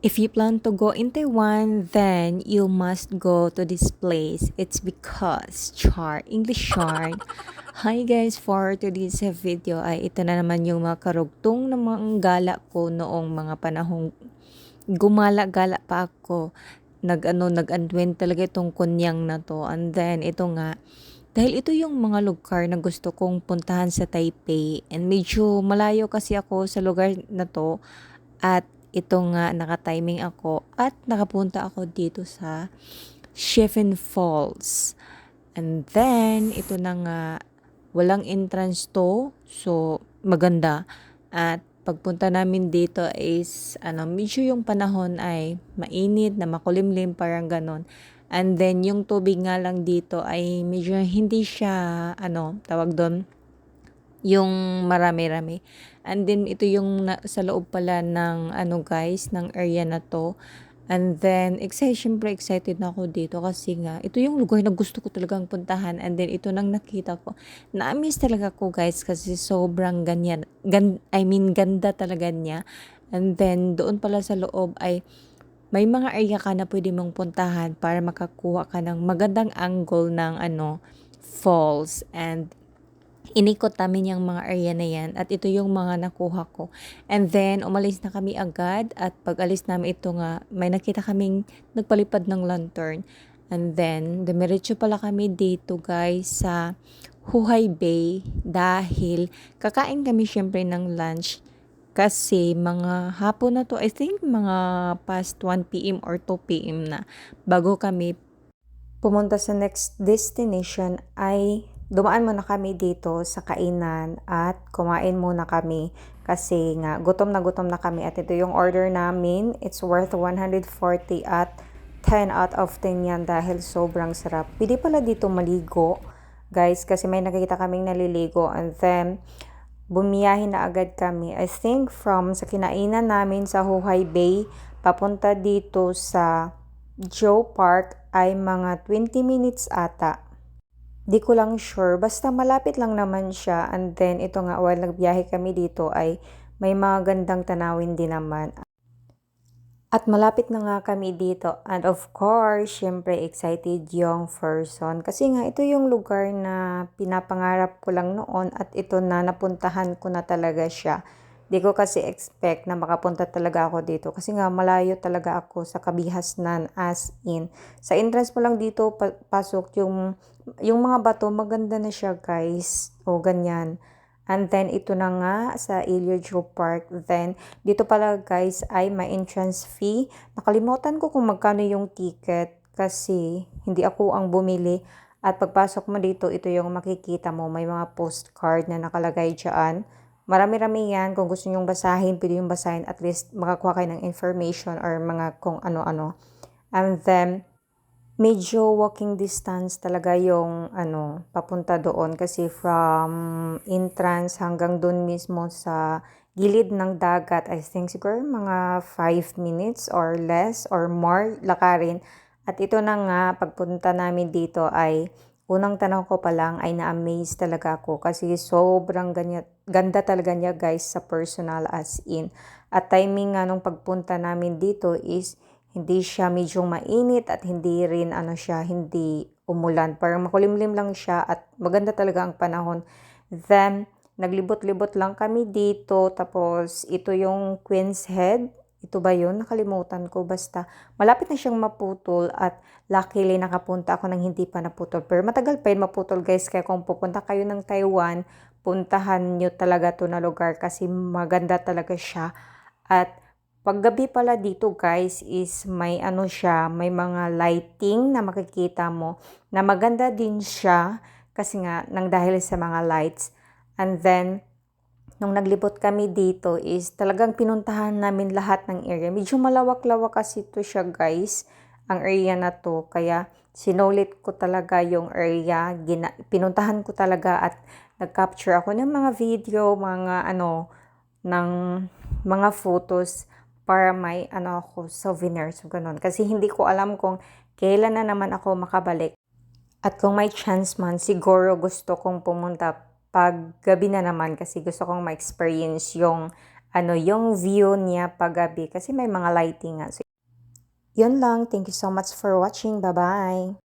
If you plan to go in Taiwan, then you must go to this place. It's because char, English char. Hi guys, for today's video ay ito na naman yung mga karugtong ng mga gala ko noong mga panahong gumala-gala pa ako. Nag-unwind talaga itong kunyang na to. And then ito nga, dahil ito yung mga lugar na gusto kong puntahan sa Taipei. And medyo malayo kasi ako sa lugar na to. At ito nga, naka-timing ako at nakapunta ako dito sa Chiffen Falls. And then, ito na nga, walang entrance to. So, maganda. At pagpunta namin dito is, medyo yung panahon ay mainit na makulimlim, parang ganon. And then, yung tubig nga lang dito ay medyo hindi siya, tawag doon, yung marami-rami. And then, ito yung sa loob pala ng, guys, ng area na to. And then, syempre excited na ako dito kasi nga, ito yung lugar na gusto ko talagang puntahan. And then, ito nang nakita ko. Na-miss talaga ko, guys, kasi sobrang ganyan. Ganda talaga niya. And then, doon pala sa loob ay may mga area ka na pwede mong puntahan para makakuha ka ng magandang angle ng, falls. And inikot namin yung mga area na yan at ito yung mga nakuha ko. And then, umalis na kami agad at pag alis namin ito nga, may nakita kaming nagpalipad ng lantern. And then, dumiretso pala kami dito guys sa Huhay Bay dahil kakain kami syempre ng lunch kasi mga hapon na to, I think mga past 1 p.m. or 2 p.m. na bago kami pumunta sa next destination ay dumaan muna kami dito sa kainan at kumain muna kami kasi nga gutom na kami at ito yung order namin. It's worth 140 at 10 out of 10 yan dahil sobrang sarap. Pwede pala dito maligo guys kasi may nakikita kaming naliligo and then bumiyahin na agad kami. I think from sa kinainan namin sa Huhay Bay papunta dito sa Joe Park ay mga 20 minutes ata. Di ko lang sure. Basta malapit lang naman siya. And then, ito nga, while nagbiyahe kami dito ay may mga gandang tanawin din naman. At malapit na nga kami dito. And of course, syempre excited yung person. Kasi nga, ito yung lugar na pinapangarap ko lang noon. At ito na, napuntahan ko na talaga siya. Di ko kasi expect na makapunta talaga ako dito. Kasi nga, malayo talaga ako sa Kabihasnan as in. Sa entrance mo lang dito, pasok yung mga bato, maganda na siya guys. O, ganyan. And then, ito na nga sa Iliojo Park. Then, dito pala guys ay may entrance fee. Nakalimutan ko kung magkano yung ticket kasi hindi ako ang bumili. At pagpasok mo dito, ito yung makikita mo. May mga postcard na nakalagay dyan. Marami-rami yan. Kung gusto nyong basahin, pwede yung basahin. At least makakuha kayo ng information or mga kung ano-ano. And then, medyo walking distance talaga yung papunta doon. Kasi from entrance hanggang doon mismo sa gilid ng dagat, I think siguro mga 5 minutes or less or more lakarin. At ito na nga, pagpunta namin dito ay unang tanong ko pa lang ay na-amaze talaga ako kasi sobrang ganda talaga niya guys sa personal as in. At timing nga nung pagpunta namin dito is hindi siya medyo mainit at hindi rin hindi umulan. Parang makulimlim lang siya at maganda talaga ang panahon. Then, naglibot-libot lang kami dito. Tapos, ito yung Queen's Head. Ito ba yun? Nakalimutan ko. Basta, malapit na siyang maputol at luckily nakapunta ako nang hindi pa naputol. Pero matagal pa yun maputol guys. Kaya kung pupunta kayo ng Taiwan, puntahan nyo talaga to na lugar kasi maganda talaga siya. At paggabi pala dito guys is may may mga lighting na makikita mo na maganda din siya kasi nga nang dahil sa mga lights. And then, nung naglibot kami dito is talagang pinuntahan namin lahat ng area. Medyo malawak-lawak kasi ito siya guys, ang area na to. Kaya sinulit ko talaga yung area, pinuntahan ko talaga at nag-capture ako ng mga video, ng mga photos para may ako souvenirs ganun. Kasi hindi ko alam kung kailan na naman ako makabalik. At kung may chance man, siguro gusto kong pumunta pag gabi na naman kasi gusto kong ma-experience yung yung view niya paggabi kasi may mga lighting nga. So, yun lang. Thank you so much for watching. Bye-bye!